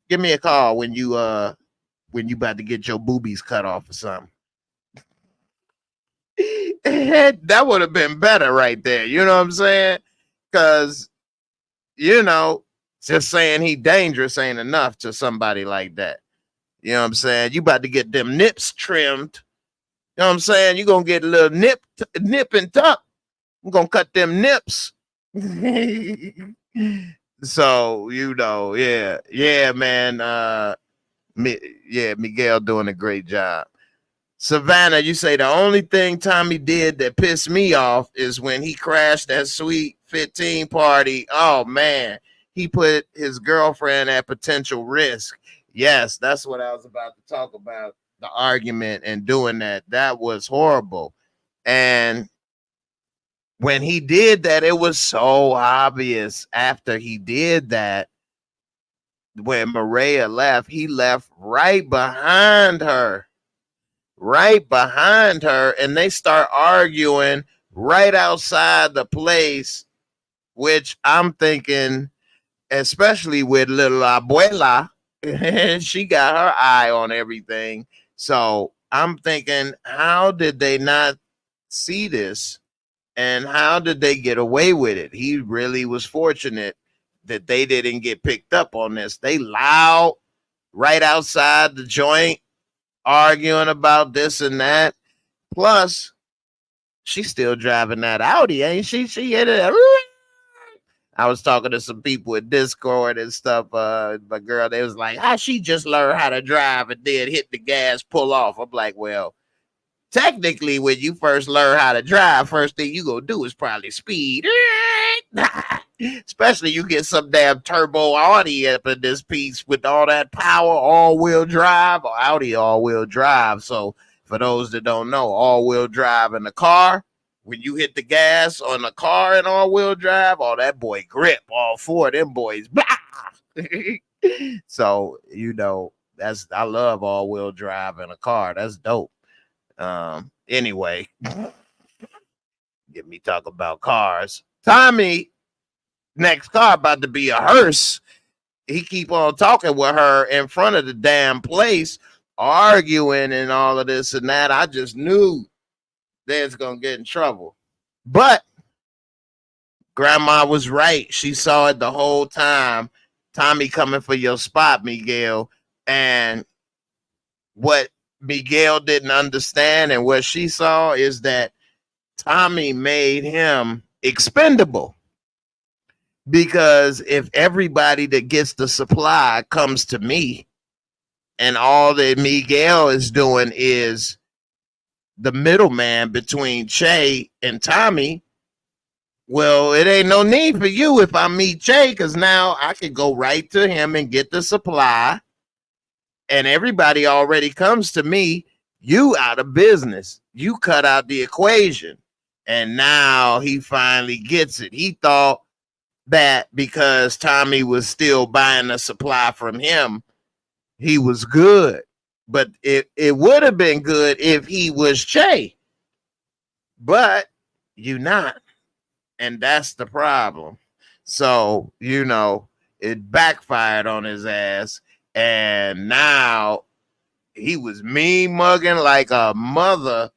[SPEAKER 2] Give me a call when you about to get your boobies cut off or something. That would have been better right there. You know what I'm saying? Because, just saying he dangerous ain't enough to somebody like that. You know what I'm saying? You about to get them nips trimmed. You know what I'm saying? You're going to get a little nip and tuck. I'm going to cut them nips. So, yeah, man. Miguel doing a great job. Savannah, you say the only thing Tommy did that pissed me off is when he crashed that Sweet 15 party. Oh, man. He put his girlfriend at potential risk. Yes, that's what I was about to talk about, the argument and doing that. That was horrible. And when he did that, it was so obvious after he did that. When Maria left, he left right behind her. And they start arguing right outside the place, which I'm thinking, especially with little abuela, she got her eye on everything. So I'm thinking, how did they not see this? And how did they get away with it? He really was fortunate that they didn't get picked up on this. They loud right outside the joint, arguing about this and that. Plus, she's still driving that Audi, ain't she? She hit it. I was talking to some people at Discord and stuff. My girl, they was like, how she just learned how to drive and then hit the gas, pull off. I'm like, well, technically, when you first learn how to drive, first thing you gonna do is probably speed. Especially you get some damn turbo Audi up in this piece with all that power, all-wheel drive, or Audi all-wheel drive. So for those that don't know, all-wheel drive in the car, when you hit the gas on the car in all-wheel drive, oh, that boy grip, all 4 of them boys. So, I love all-wheel drive in a car. That's dope. Anyway, get me talk about cars. Tommy, next car about to be a hearse. He keep on talking with her in front of the damn place, arguing and all of this and that. I just knew they was gonna get in trouble. But Grandma was right. She saw it the whole time. Tommy coming for your spot, Miguel. And what Miguel didn't understand and what she saw is that Tommy made him expendable. Because if everybody that gets the supply comes to me, and all that Miguel is doing is the middleman between Che and Tommy, well, it ain't no need for you if I meet Che, because now I can go right to him and get the supply, and everybody already comes to me. You out of business. You cut out the equation. And now he finally gets it. He thought that because Tommy was still buying the supply from him, he was good. But it would have been good if he was Che. But you not. And that's the problem. So, it backfired on his ass. And now he was mean mugging like a mother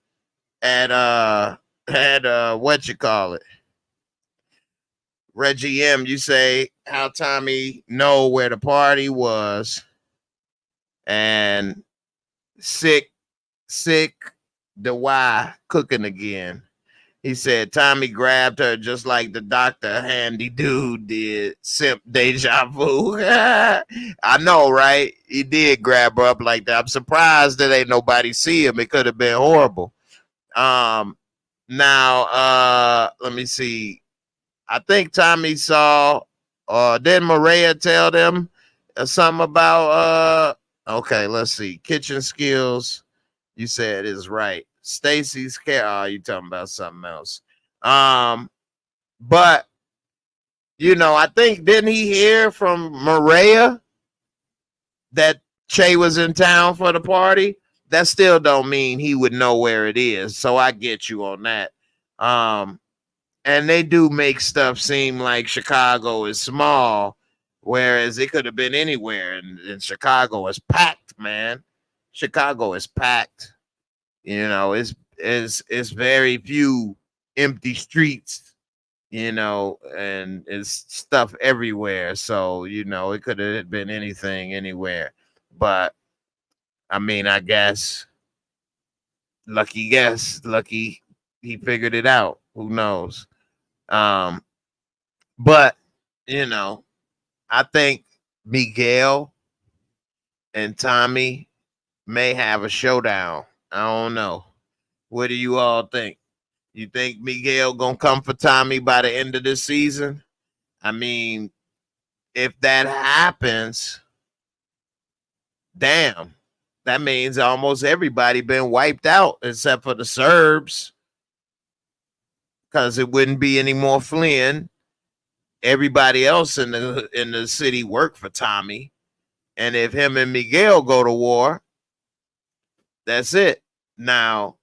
[SPEAKER 2] at what you call it? Reggie M, you say how Tommy know where the party was, and sick the why cooking again. He said Tommy grabbed her just like the Dr. Handy Dude did. Simp deja vu. I know, right? He did grab her up like that. I'm surprised that ain't nobody see him. It could have been horrible. Now, let me see. I think Tommy saw, didn't Maria tell them something about, okay, let's see. Kitchen skills, you said is right. Stacy's care. Oh, you talking about something else. But, I think, didn't he hear from Maria that Che was in town for the party? That still don't mean he would know where it is. So I get you on that. And they do make stuff seem like Chicago is small, whereas it could have been anywhere. And Chicago is packed, man. Chicago is packed. It's very few empty streets, and it's stuff everywhere. So, it could have been anything anywhere. But, I mean, I guess, lucky he figured it out. Who knows? But, I think Miguel and Tommy may have a showdown. I don't know. What do you all think? You think Miguel gonna come for Tommy by the end of the season? I mean, if that happens, damn, that means almost everybody been wiped out except for the Serbs, because it wouldn't be any more Flynn. Everybody else in the city worked for Tommy, and if him and Miguel go to war, that's it. Now,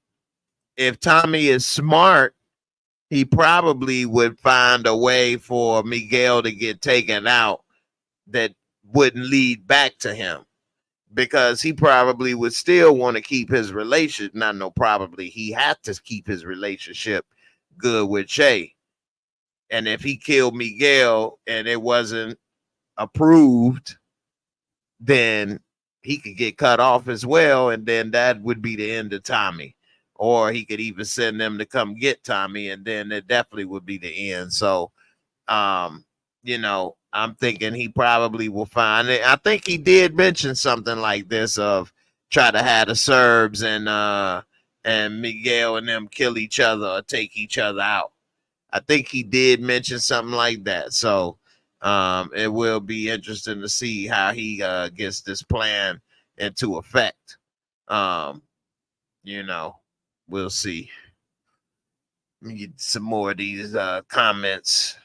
[SPEAKER 2] if Tommy is smart, he probably would find a way for Miguel to get taken out that wouldn't lead back to him, because he probably would still want to keep his relationship. Not no, probably he had to keep his relationship good with Che. And if he killed Miguel and it wasn't approved, then he could get cut off as well. And then that would be the end of Tommy. Or he could even send them to come get Tommy, and then it definitely would be the end. So, I'm thinking he probably will find it. I think he did mention something like this of try to have the Serbs and Miguel and them kill each other or take each other out. I think he did mention something like that. So it will be interesting to see how he gets this plan into effect. We'll see. Let me get some more of these comments.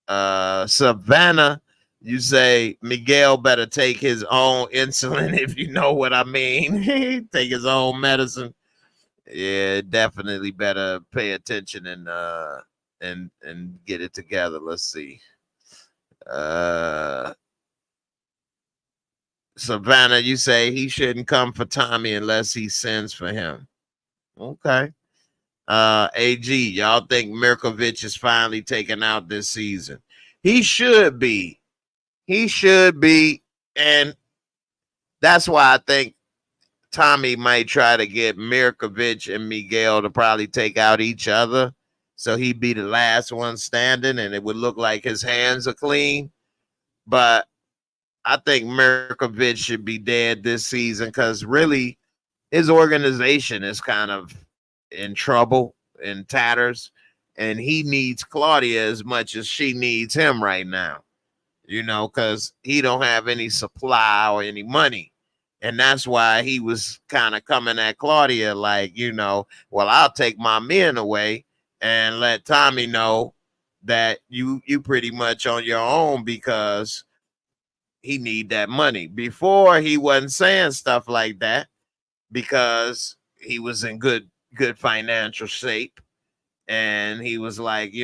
[SPEAKER 2] Savannah, you say Miguel better take his own insulin, if you know what I mean. Take his own medicine. Yeah, definitely better pay attention and get it together. Let's see. Savannah, you say he shouldn't come for Tommy unless he sends for him. Okay. AG, y'all think Mirkovic is finally taken out this season? He should be. He should be. And that's why I think Tommy might try to get Mirkovic and Miguel to probably take out each other. So he'd be the last one standing and it would look like his hands are clean. But I think Mirkovic should be dead this season because really his organization is kind of in trouble, in tatters, and he needs Claudia as much as she needs him right now, because he don't have any supply or any money. And that's why he was kind of coming at Claudia like, well, I'll take my men away and let Tommy know that you pretty much on your own because he need that money. Before he wasn't saying stuff like that because he was in good financial shape. And he was like,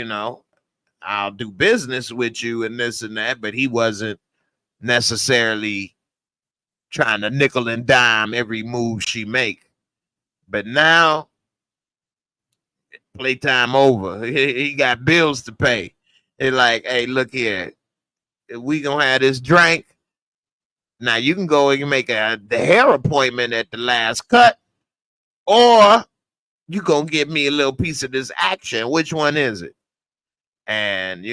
[SPEAKER 2] I'll do business with you and this and that, but he wasn't necessarily trying to nickel and dime every move she make. But now, playtime over. He got bills to pay. They're like, hey, look here. We gonna have this drink. Now you can go and make the hair appointment at the last cut, or you gonna give me a little piece of this action. Which one is it? And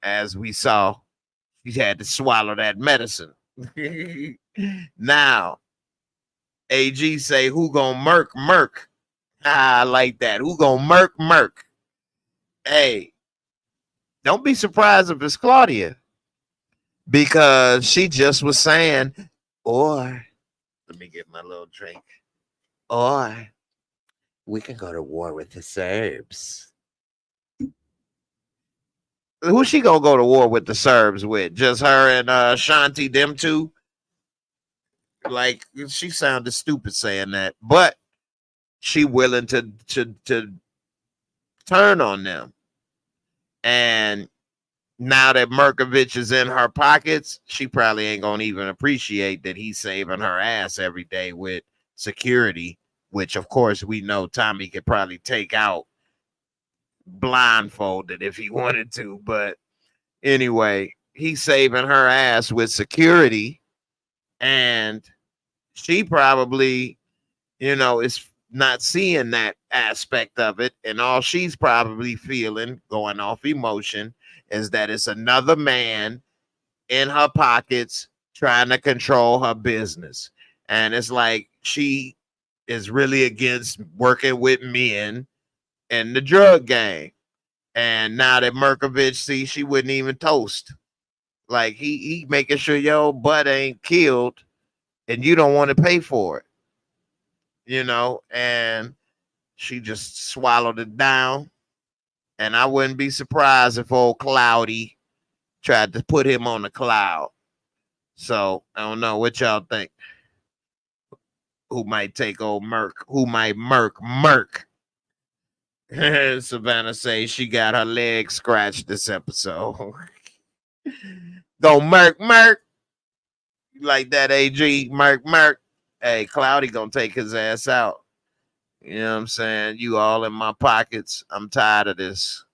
[SPEAKER 2] as we saw, she had to swallow that medicine. Now, AG say, who gonna murk? I like that. Who gonna murk? Hey, don't be surprised if it's Claudia. Because she just was saying, or, let me get my little drink, or we can go to war with the Serbs. Who's she gonna go to war with the Serbs with? Just her and Shanti, them two? Like, she sounded stupid saying that, but she willing to turn on them. And now that Mirkovic is in her pockets, she probably ain't gonna even appreciate that he's saving her ass every day with security, which of course we know Tommy could probably take out blindfolded if he wanted to. But anyway, he's saving her ass with security, and she probably, is not seeing that aspect of it, and all she's probably feeling, going off emotion, is that it's another man in her pockets trying to control her business. And it's like she is really against working with men and the drug gang. And now that Mirkovic sees, she wouldn't even toast. Like he making sure your butt ain't killed and you don't want to pay for it. And she just swallowed it down. And I wouldn't be surprised if old Cloudy tried to put him on the cloud. So I don't know what y'all think. Who might take old Merc? Who might Merc? Savannah says she got her leg scratched this episode. Go Merc. Like that, AG. Merc. Hey, Cloudy gonna take his ass out. You know what I'm saying? You all in my pockets. I'm tired of this.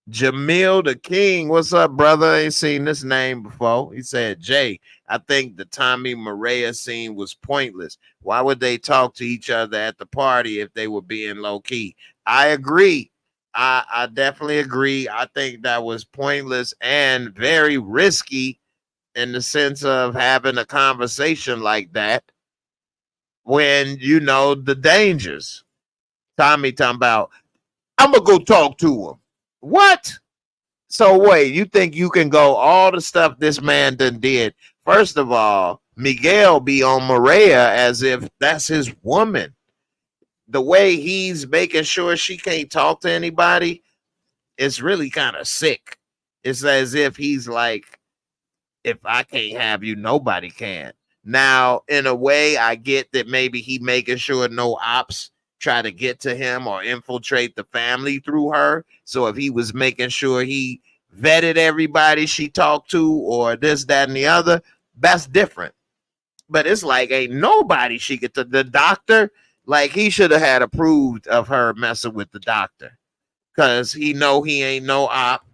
[SPEAKER 2] Jamil the King, what's up, brother? Ain't seen this name before. He said, Jay, I think the Tommy Maria scene was pointless. Why would they talk to each other at the party if they were being low key? I agree. I definitely agree. I think that was pointless and very risky in the sense of having a conversation like that when you know the dangers. Tommy talking about, I'm going to go talk to him. What? So wait, you think you can go all the stuff this man done did? First of all, Miguel be on Maria as if that's his woman. The way he's making sure she can't talk to anybody, it's really kind of sick. It's as if he's like, if I can't have you, nobody can. Now, in a way, I get that maybe he making sure no ops try to get to him or infiltrate the family through her. So if he was making sure he vetted everybody she talked to or this, that, and the other, that's different. But it's like ain't nobody she could, the doctor, Like he should have had approved of her messing with the doctor, because he know he ain't no op.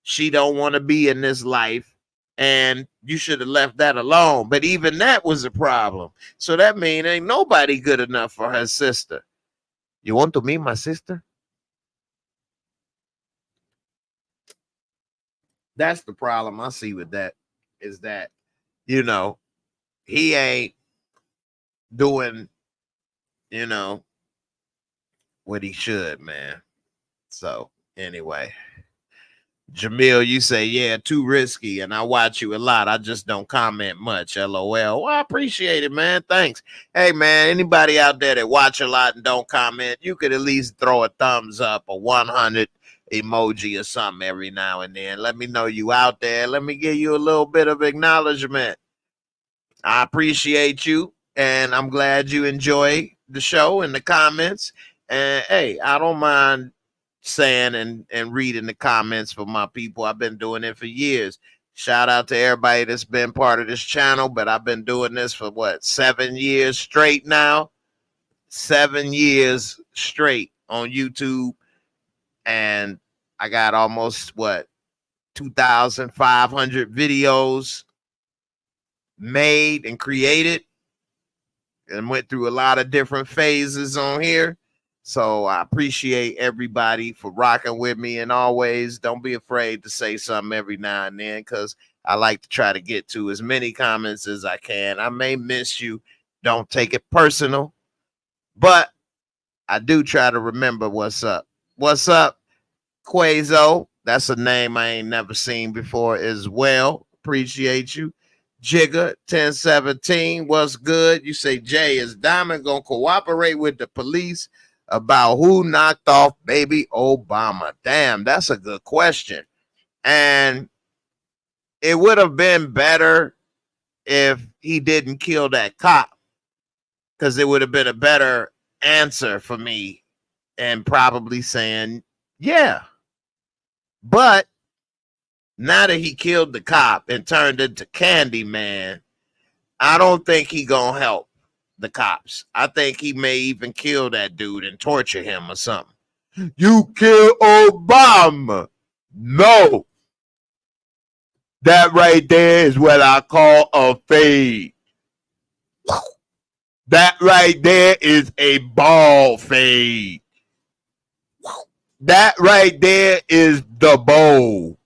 [SPEAKER 2] She don't want to be in this life, and you should have left that alone. But even that was a problem. So that mean ain't nobody good enough for her sister. You want to meet my sister? That's the problem I see with that, is that, you know, he ain't doing, you know, what he should, man. So anyway, Jamil, you say, yeah, too risky, and I watch you a lot. I just don't comment much. LOL. Well, I appreciate it, man. Thanks. Hey, man, anybody out there that watch a lot and don't comment, you could at least throw a thumbs up, a 100 emoji or something every now and then. Let me know you out there. Let me give you a little bit of acknowledgement. I appreciate you, and I'm glad you enjoy the show and the comments. And hey, I don't mind saying and reading the comments for my people. I've been doing it for years. Shout out to everybody that's been part of this channel, but I've been doing this for what, 7 years straight now? 7 years straight on YouTube. And I got almost what, 2,500 videos made and created, and went through a lot of different phases on here. So I appreciate everybody for rocking with me, and always don't be afraid to say something every now and then, because I like to try to get to as many comments as I can. I may miss you. Don't take it personal, but I do try to remember what's up. What's up, Quazo? That's a name I ain't never seen before as well. Appreciate you. Jigga 1017, what's good? You say, Jay, is Diamond gonna cooperate with the police about who knocked off baby Obama? Damn, that's a good question. And it would have been better if he didn't kill that cop, because it would have been a better answer for me, and probably saying, yeah. But now that he killed the cop and turned into Candyman, I don't think he gonna help the cops. I think he may even kill that dude and torture him or something. You kill Obama. No. That right there is what I call a fade. That right there is a ball fade. That right there is the bowl.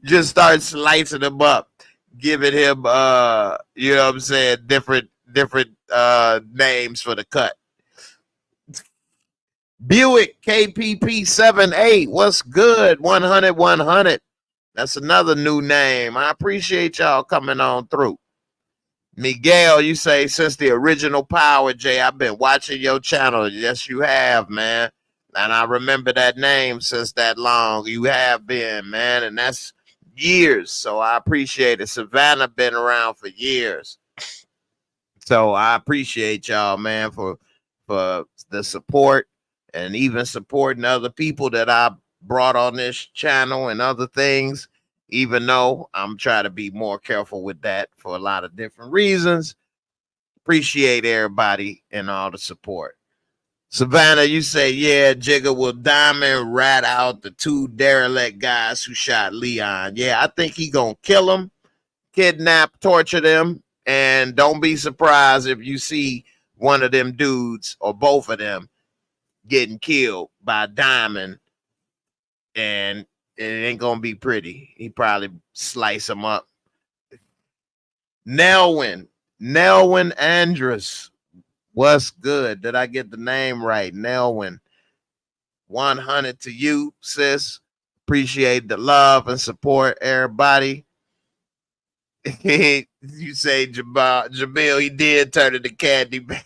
[SPEAKER 2] Just start slicing him up, giving him you know what I'm saying, different names for the cut. Buick KPP 78, what's good? 100. That's another new name. I appreciate y'all coming on through. Miguel, you say, since the original Power, Jay, I've been watching your channel. Yes, you have, man. And I remember that name since that long. You have been, man, and that's years. So I appreciate it. Savannah been around for years. So I appreciate y'all, man, for the support, and even supporting other people that I brought on this channel and other things, even though I'm trying to be more careful with that for a lot of different reasons. Appreciate everybody and all the support. Savannah, you say, yeah, Jigga will Diamond rat out the 2 derelict guys who shot Leon. Yeah, I think he gonna kill them, kidnap, torture them, and don't be surprised if you see one of them dudes or both of them getting killed by Diamond, and it ain't gonna be pretty. He probably slice them up. Nelwyn Andrus, what's good? Did I get the name right? Nelwyn, 100 to you, sis. Appreciate the love and support, everybody. You say Jamil, he did turn into Candyman.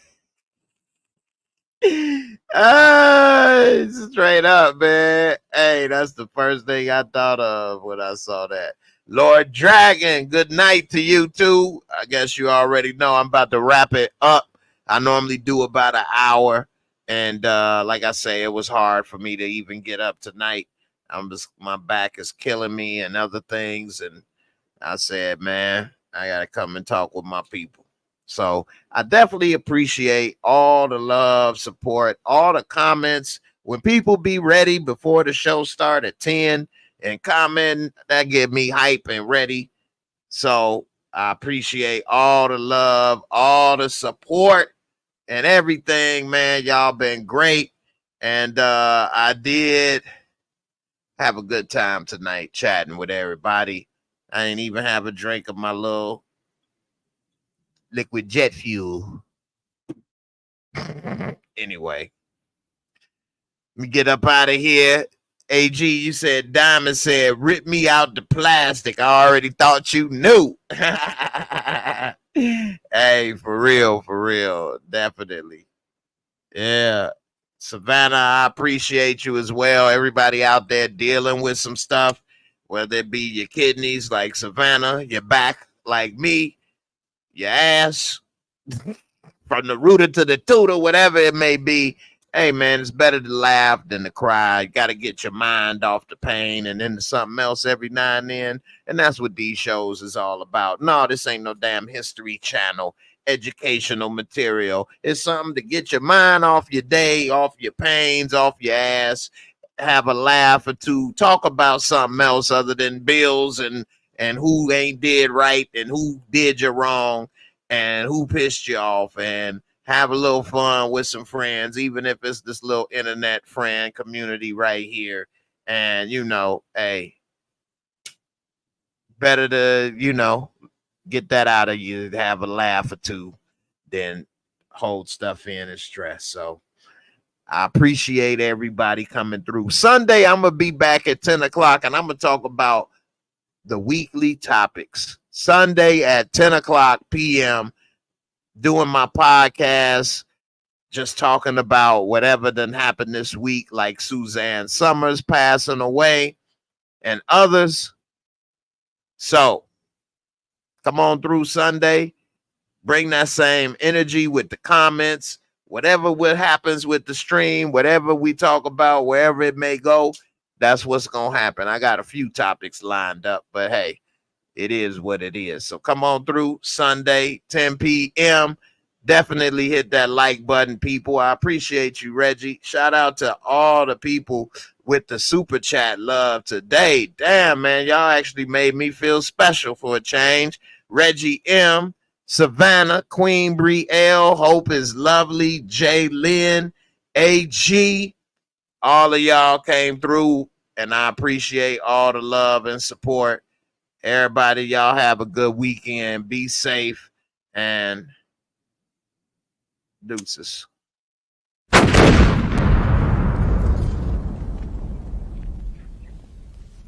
[SPEAKER 2] Straight up, man. Hey, that's the first thing I thought of when I saw that. Lord Dragon, good night to you too. I guess you already know I'm about to wrap it up. I normally do about an hour, and like I say, it was hard for me to even get up tonight. My back is killing me and other things, and I said, man, I gotta come and talk with my people. So I definitely appreciate all the love, support, all the comments. When people be ready before the show start at 10 and comment, that get me hype and ready. So I appreciate all the love, all the support and everything, man. Y'all been great. And I did have a good time tonight chatting with everybody. I didn't even have a drink of my little liquid jet fuel. Anyway, let me get up out of here. AG, you said Diamond said, rip me out the plastic. I already thought you knew. Hey, for real. Definitely. Yeah. Savannah, I appreciate you as well. Everybody out there dealing with some stuff, whether it be your kidneys like Savannah, your back like me, your ass, from the rooter to the tutor, whatever it may be. Hey, man, it's better to laugh than to cry. You got to get your mind off the pain and into something else every now and then. And that's what these shows is all about. No, this ain't no damn History Channel educational material. It's something to get your mind off your day, off your pains, off your ass, have a laugh or two, talk about something else other than bills and who ain't did right and who did you wrong and who pissed you off, and have a little fun with some friends, even if it's this little internet friend community right here. And, hey, better to, get that out of you, have a laugh or two, than hold stuff in and stress. So I appreciate everybody coming through. Sunday, I'm going to be back at 10 o'clock, and I'm going to talk about the weekly topics. Sunday at 10 o'clock p.m., doing my podcast, just talking about whatever done happened this week, like Suzanne Summers passing away and others. So come on through Sunday. Bring that same energy with the comments. Whatever what happens with the stream, whatever we talk about, wherever it may go, that's what's going to happen. I got a few topics lined up, but hey, it is what it is. So come on through Sunday, 10 p.m. Definitely hit that like button, people. I appreciate you, Reggie. Shout out to all the people with the super chat love today. Damn, man, y'all actually made me feel special for a change. Reggie M., Savannah, Queen Bree L., Hope is Lovely, Jay Lynn, AG. All of y'all came through, and I appreciate all the love and support. Everybody, y'all have a good weekend. Be safe, and deuces.